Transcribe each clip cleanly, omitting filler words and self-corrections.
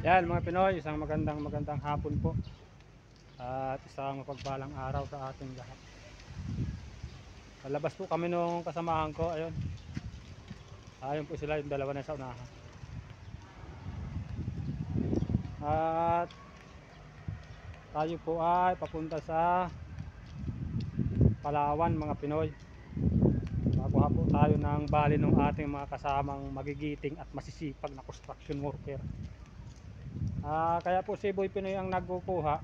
Ayan mga Pinoy, isang magandang hapon po at isang mapagpalang araw sa ating lahat. Palabas po kami nung kasamahan ko, ayun po sila, yung dalawa na sa unahan. At tayo po ay papunta sa Palawan mga Pinoy. Makuha po tayo ng bali ng ating mga kasamang magigiting at masisipag na construction worker. Kaya po si Boy Pinoy ang nagkukuha.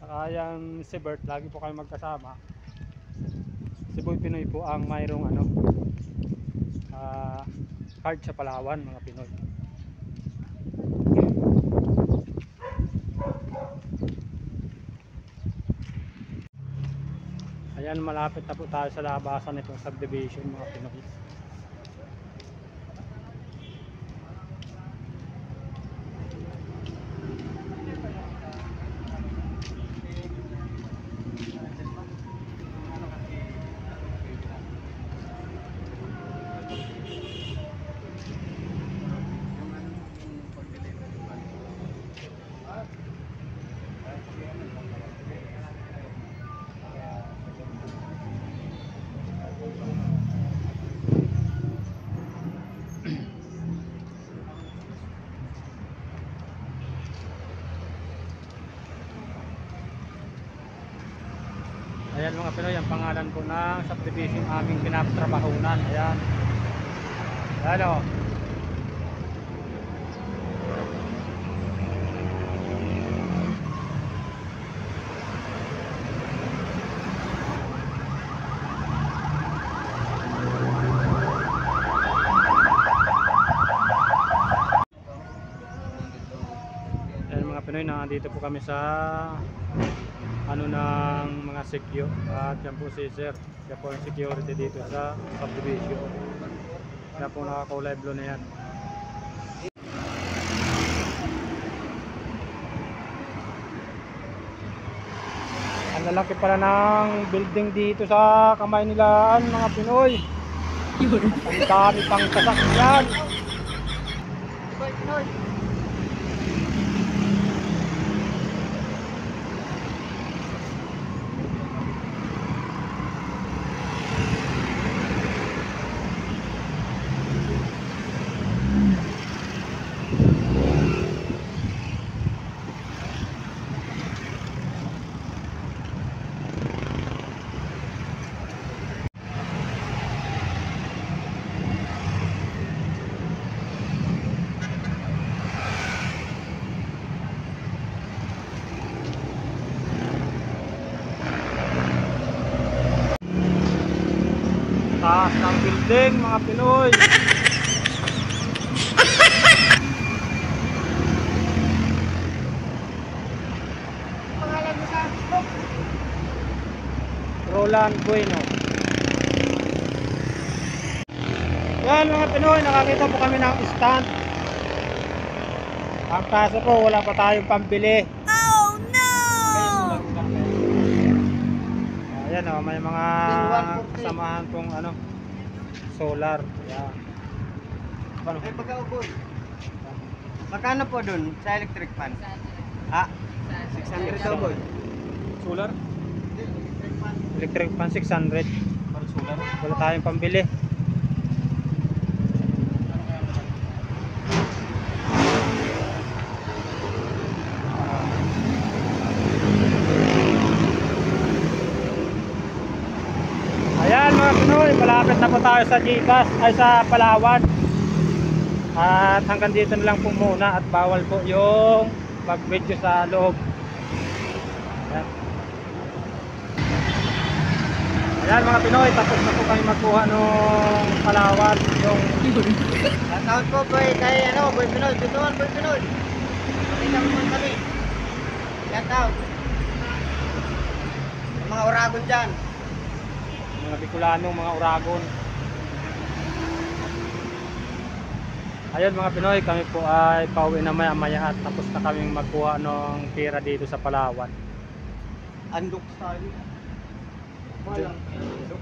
Saka yan si Bert, lagi po kayo magkasama. Si Boy Pinoy po ang mayroong card sa Palawan mga Pinoy. Ayan, malapit na po tayo sa labasan nitong subdivision mga Pinoy. Ayan mga Pinoy, ang pangalan po ng subdivision aming pinatrabahunan. Ayan. Ayan o. Ayan mga Pinoy, nandito po kami sa ng mga secure at yan po si Sir, yan po ang security dito sa subdivision. Yan po nakakulay blue na yan. Ang lalaki pala ng building dito sa Kamay Nilaan mga Pinoy. Ang dami pang sasakyan. Pinoy. Taas ng building mga Pinoy. Pangalan mo sa Facebook? Roland Bueno. Yan mga Pinoy, nakakita po kami ng stand. Ang kaso po, wala pa tayong pambili. Oh no! Ayan o, may mga kasamahan pong solar. Ayan. Ay, pagka-ubos. Magkano po dun sa electric fan? 600 daw, boy. Solar? Electric fan 600. Para solar? Wala tayong pambili. Ayan mga Pinoy, malapit na po tayo sa Gcash ay sa Palawan. At hanggang dito na lang po muna at bawal po yung mag-video sa loob. Ayan. Ayan mga Pinoy, tapos na po kami magkuha nung Palawan. Yung Shoutout po, boy, kay Boy Pinoy. Tutuan, Boy Pinoy. Makita mo naman kami. Shoutout. Yung mga oragon dyan. mga Bicolano, mga Uragon. Ayun mga Pinoy, kami po ay pauwi na maya-maya at tapos na kaming magkuha ng pera dito sa Palawan. Andok tayo. Walang andok.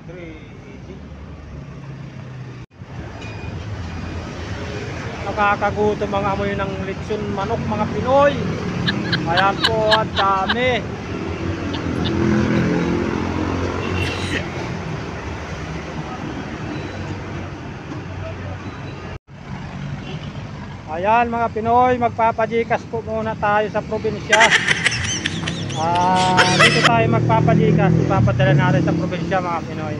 380. Nakakagutom ang amoy ng lechon manok mga Pinoy. Ayan po, at dami. Ayan mga Pinoy, magpapajikas po muna tayo sa probinsya. Dito tayo magpapajikas, ipapadala natin sa probinsya mga Pinoy.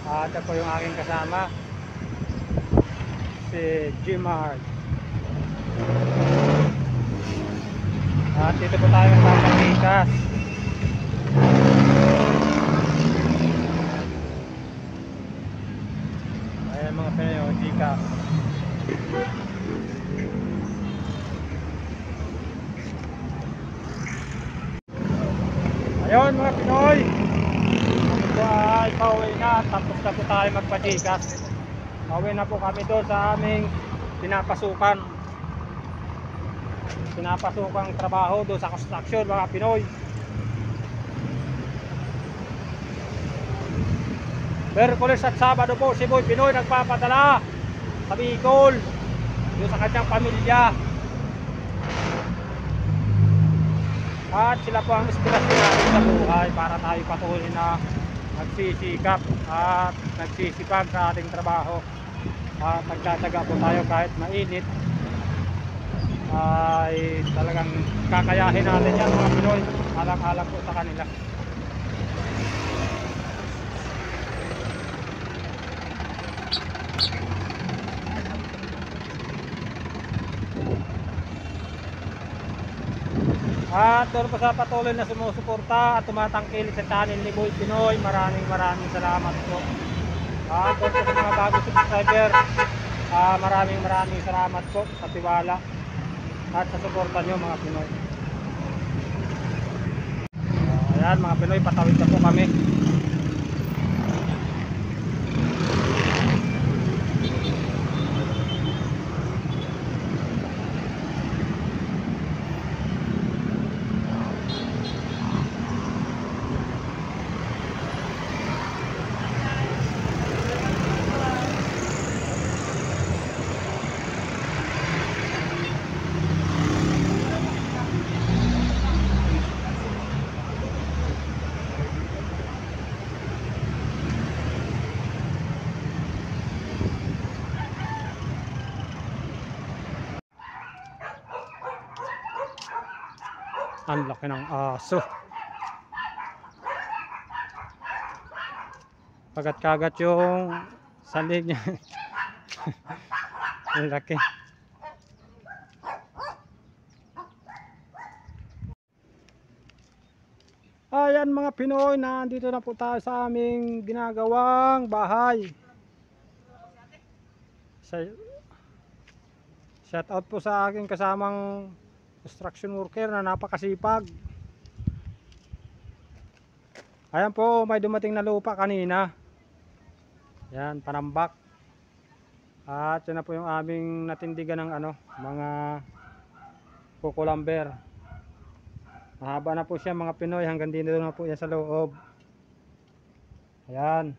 Ito po yung aking kasama, si Jimar. At dito po tayo magpapajikas. Ayan mga Pinoy, o jikas. Ayun mga Pinoy, kami po ay pauwi na, tapos na po tayo magpajikas. Pauwi na po kami doon sa aming pinapasukang trabaho doon sa construction mga Pinoy. Miyerkules at Sabado po si Boy Pinoy nagpapadala sa Bicol doon sa kanyang pamilya. At sila po ang inspirasyon natin sa buhay para tayo patuloy na nagsisikap at nagsisipag sa ating trabaho. At nagtataga po tayo kahit mainit, ay talagang kakayahin natin yan mga Pinoy. Alang-alang po sa kanila. At doon po sa patuloy na sumusuporta at tumatangkilik sa channel ni Boy Pinoy, maraming salamat po. At doon po sa mga bagong subscriber, maraming salamat po sa tiwala at sa suporta nyo mga Pinoy. Ayan mga Pinoy, patawid na po kami. Ang laki ng aso. Kagat-kagat yung sandig niya. Ang laki. Ayan mga Pinoy, nandito na po tayo sa aming ginagawang bahay. Shout out po sa aking kasamang construction worker na napakasipag. Ayan po, may dumating na lupa kanina. Yan, panambak. At yan na po yung aming natindigan ng mga kukulamber. Mahaba na po siya mga Pinoy, hanggang dito na po yan sa loob. Ayan.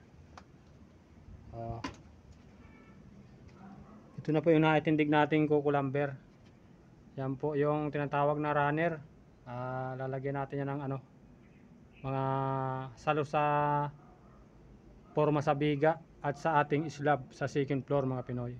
Ito na po yung naitindig nating kukulamber. Yan po yung tinatawag na runner. Lalagyan natin yan ng mga salo sa forma sa biga at sa ating slab sa second floor mga Pinoy.